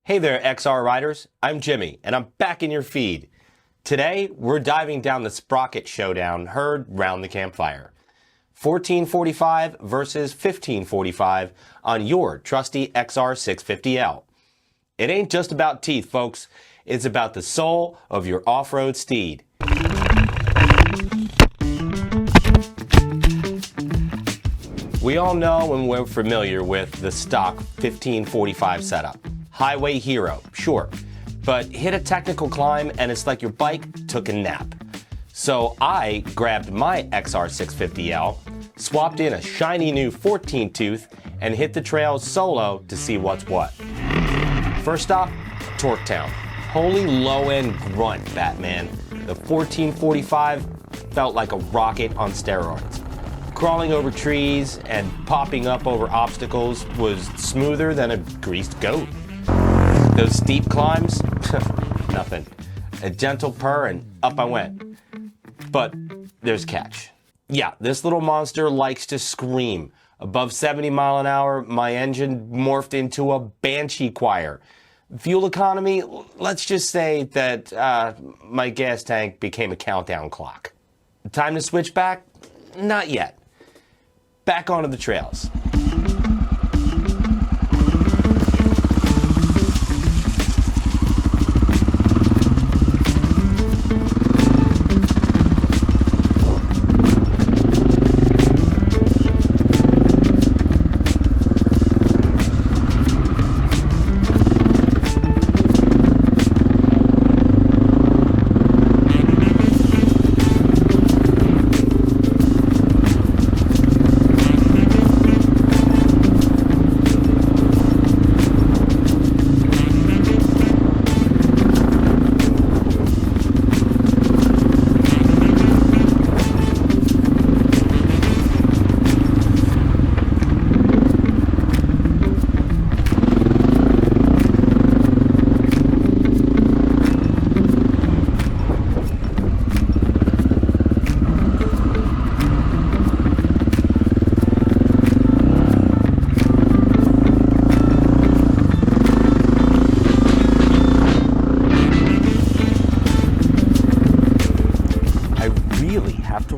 Hey there, XR riders. I'm Jimmy, and I'm back in your feed. Today, we're diving down the Sprocket showdown heard round the campfire. 1445 versus 1545 on your trusty XR650L. It ain't just about teeth, folks. It's about the soul of your off-road steed. We all know and we're familiar with the stock 1545 setup. Highway hero, sure, but hit a technical climb and it's like your bike took a nap. So I grabbed my XR650L, swapped in a shiny new 14 tooth, and hit the trail solo to see what's what. First stop, Torquetown. Holy low-end grunt, Batman. The 1445 felt like a rocket on steroids. Crawling over trees and popping up over obstacles was smoother than a greased goat. Those steep climbs? Nothing. A gentle purr and up I went. But there's catch. Yeah, this little monster likes to scream. Above 70 mile an hour, my engine morphed into a banshee choir. Fuel economy, let's just say that my gas tank became a countdown clock. Time to switch back? Not yet. Back onto the trails.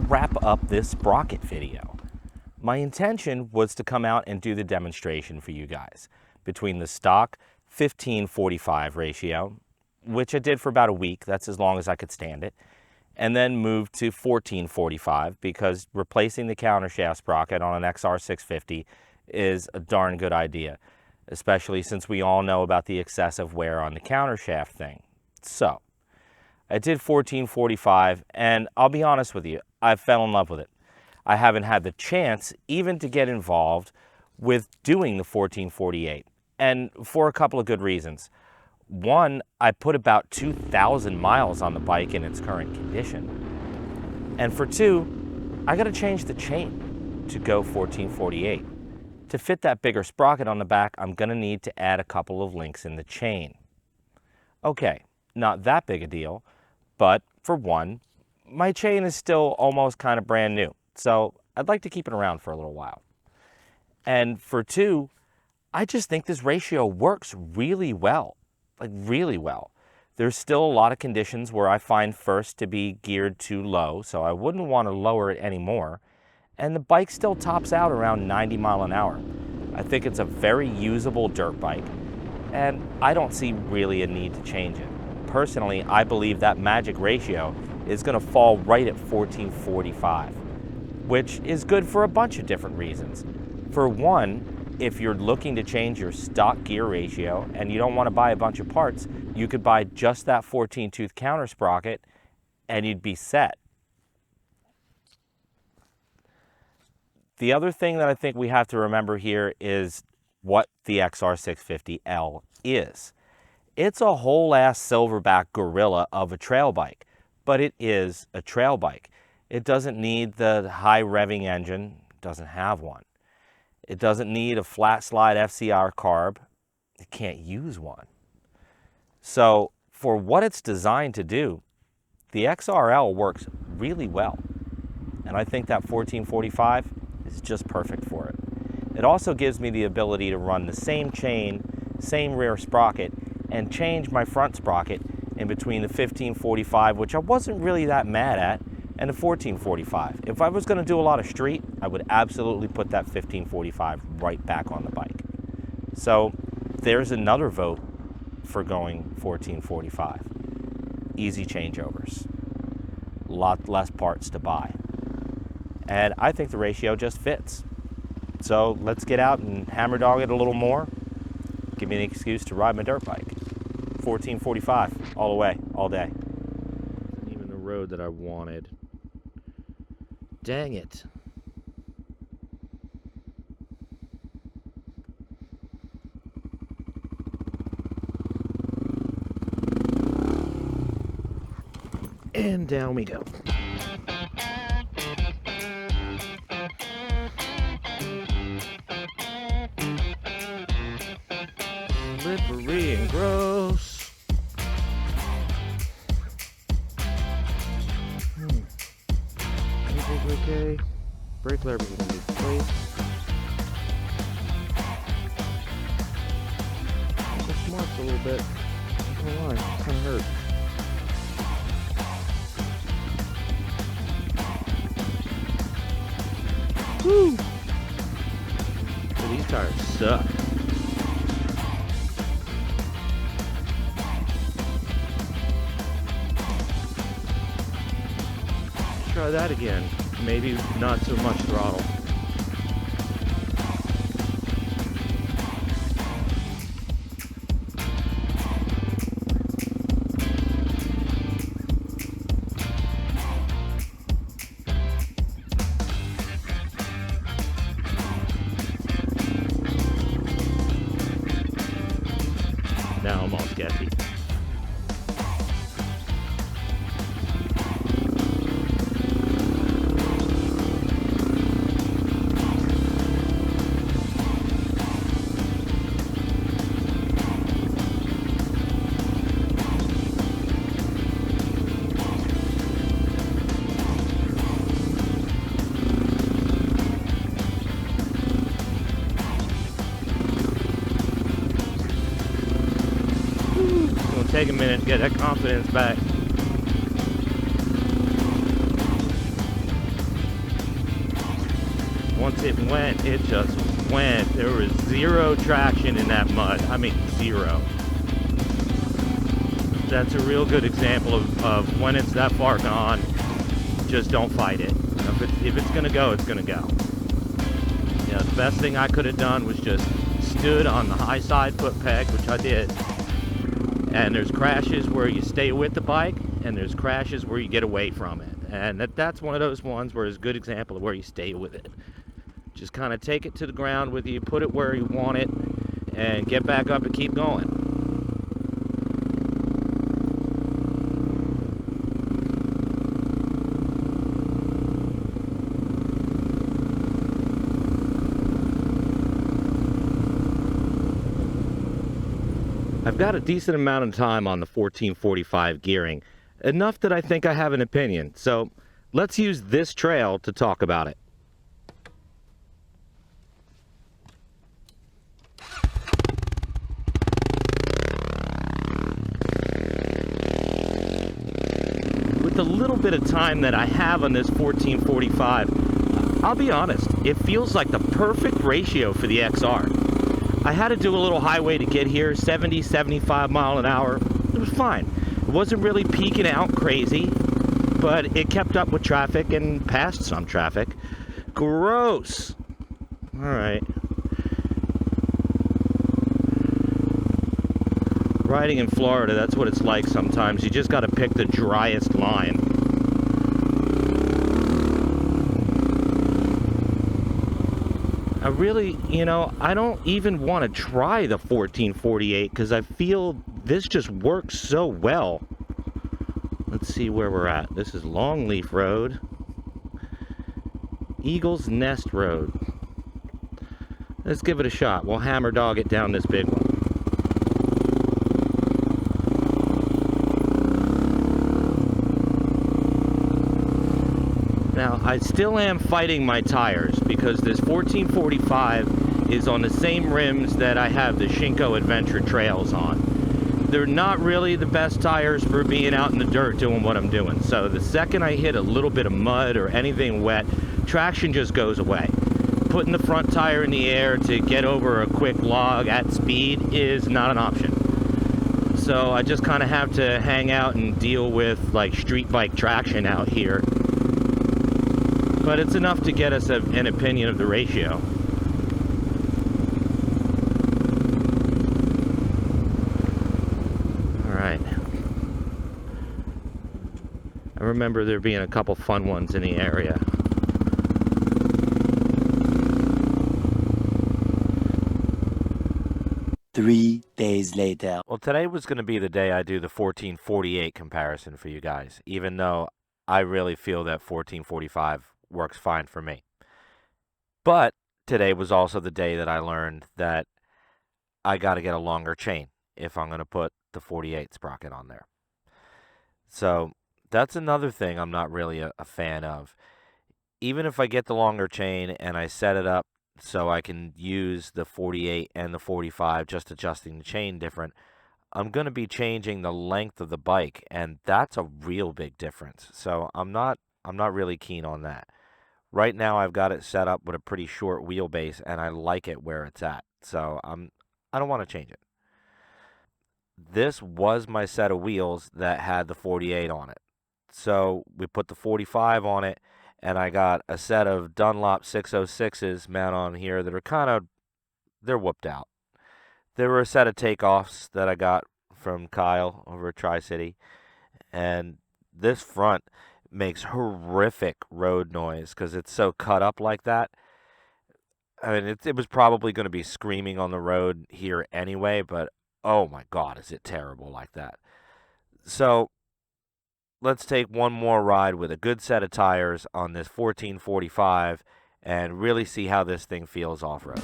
Wrap up this Sprocket video. My intention was to come out and do the demonstration for you guys between the stock 1545 ratio, which I did for about a week, that's as long as I could stand it, and then moved to 1445 because replacing the countershaft sprocket on an XR650 is a darn good idea, especially since we all know about the excessive wear on the countershaft thing. So I did 1445, and I'll be honest with you, I fell in love with it. I haven't had the chance even to get involved with doing the 1448, and for a couple of good reasons. One, I put about 2,000 miles on the bike in its current condition. And for two, I got to change the chain to go 1448. To fit that bigger sprocket on the back, I'm going to need to add a couple of links in the chain. Okay, not that big a deal. But for one, my chain is still almost kind of brand new, so I'd like to keep it around for a little while. And for two, I just think this ratio works really well, like really well. There's still a lot of conditions where I find first to be geared too low, so I wouldn't want to lower it anymore. And the bike still tops out around 90 mile an hour. I think it's a very usable dirt bike, and I don't see really a need to change it. Personally, I believe that magic ratio is going to fall right at 1445, which is good for a bunch of different reasons. For one, if you're looking to change your stock gear ratio and you don't want to buy a bunch of parts, you could buy just that 14-tooth counter sprocket and you'd be set. The other thing that I think we have to remember here is what the XR650L is. It's a whole-ass silverback gorilla of a trail bike, but it is a trail bike. It doesn't need the high-revving engine, it doesn't have one. It doesn't need a flat-slide FCR carb, it can't use one. So for what it's designed to do, the XRL works really well. And I think that 1445 is just perfect for it. It also gives me the ability to run the same chain, same rear sprocket, and change my front sprocket in between the 1545, which I wasn't really that mad at, and the 1445. If I was going to do a lot of street, I would absolutely put that 1545 right back on the bike. So there's another vote for going 1445. Easy changeovers, a lot less parts to buy, and I think the ratio just fits. So let's get out and hammer dog it a little more. Give me an excuse to ride my dirt bike. 1445 all the way, all day. Isn't even the road that I wanted. Dang it. And down we go. Slippery and gross. Everything's okay. Brake lever is going to be placed. The smarts a little bit. I don't know why. It kind of hurt. Woo! So these tires suck. Let's try that again. Maybe not so much throttle. Now I'm all sketchy. Take a minute to get that confidence back. Once it went, it just went. There was zero traction in that mud. I mean, zero. That's a real good example of when it's that far gone, just don't fight it. If it's gonna go, it's gonna go. Yeah, the best thing I could have done was just stood on the high side foot peg, which I did. And there's crashes where you stay with the bike, and there's crashes where you get away from it. And that's one of those ones where it's a good example of where you stay with it. Just kind of take it to the ground with you, put it where you want it, and get back up and keep going. I've got a decent amount of time on the 1445 gearing, enough that I think I have an opinion, so let's use this trail to talk about it. With the little bit of time that I have on this 1445, I'll be honest, it feels like the perfect ratio for the XR. I had to do a little highway to get here, 70, 75 mile an hour. It was fine. It wasn't really peaking out crazy, but it kept up with traffic and passed some traffic. Gross. All right. Riding in Florida, that's what it's like sometimes. You just got to pick the driest line. I really, I don't even want to try the 1448 because I feel this just works so well. Let's see where we're at. This is Longleaf Road. Eagle's Nest Road. Let's give it a shot. We'll hammer dog it down this big one. Now, I still am fighting my tires because this 1445 is on the same rims that I have the Shinko Adventure Trails on. they're not really the best tires for being out in the dirt doing what I'm doing. So the second I hit a little bit of mud or anything wet, traction just goes away. Putting the front tire in the air to get over a quick log at speed is not an option. So I just kind of have to hang out and deal with like street bike traction out here. But it's enough to get us an opinion of the ratio. Alright. I remember there being a couple fun ones in the area. Three days later. Well, today was going to be the day I do the 1448 comparison for you guys, even though I really feel that 1445 works fine for me. But today was also the day that I learned that I got to get a longer chain if I'm going to put the 48 sprocket on there. So that's another thing I'm not really a fan of. Even if I get the longer chain and I set it up so I can use the 48 and the 45, just adjusting the chain different, I'm going to be changing the length of the bike, and that's a real big difference. So I'm not really keen on that. Right now I've got it set up with a pretty short wheelbase, and I like it where it's at. So I don't want to change it. This was my set of wheels that had the 48 on it. So we put the 45 on it, and I got a set of Dunlop 606s mounted on here that are they're whooped out. There were a set of takeoffs that I got from Kyle over at Tri-City, and this front makes horrific road noise because it's so cut up like that. I mean, it was probably going to be screaming on the road here anyway, but oh my God, is it terrible like that. So let's take one more ride with a good set of tires on this 1445 and really see how this thing feels off-road.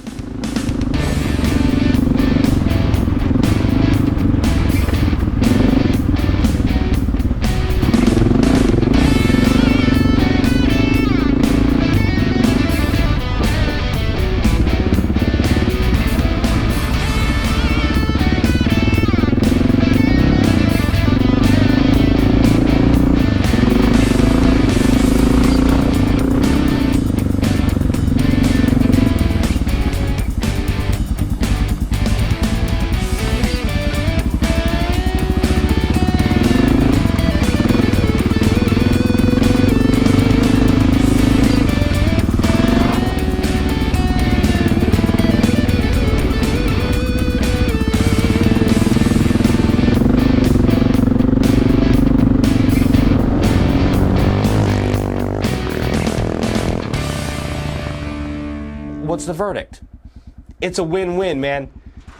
What's the verdict? It's a win-win, man.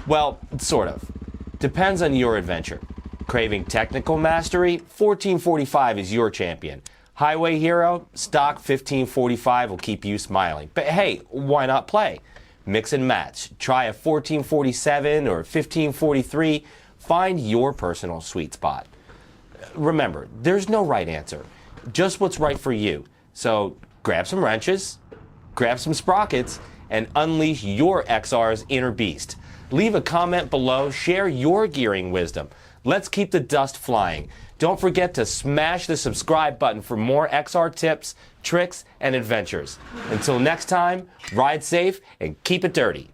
Well, sort of. Depends on your adventure. Craving technical mastery? 1445 is your champion. Highway hero? Stock 1545 will keep you smiling. But hey, why not play? Mix and match. Try a 1447 or 1543. Find your personal sweet spot. Remember, there's no right answer. Just what's right for you. So grab some wrenches, grab some sprockets, and unleash your XR's inner beast. Leave a comment below, share your gearing wisdom. Let's keep the dust flying. Don't forget to smash the subscribe button for more XR tips, tricks, and adventures. Until next time, ride safe and keep it dirty.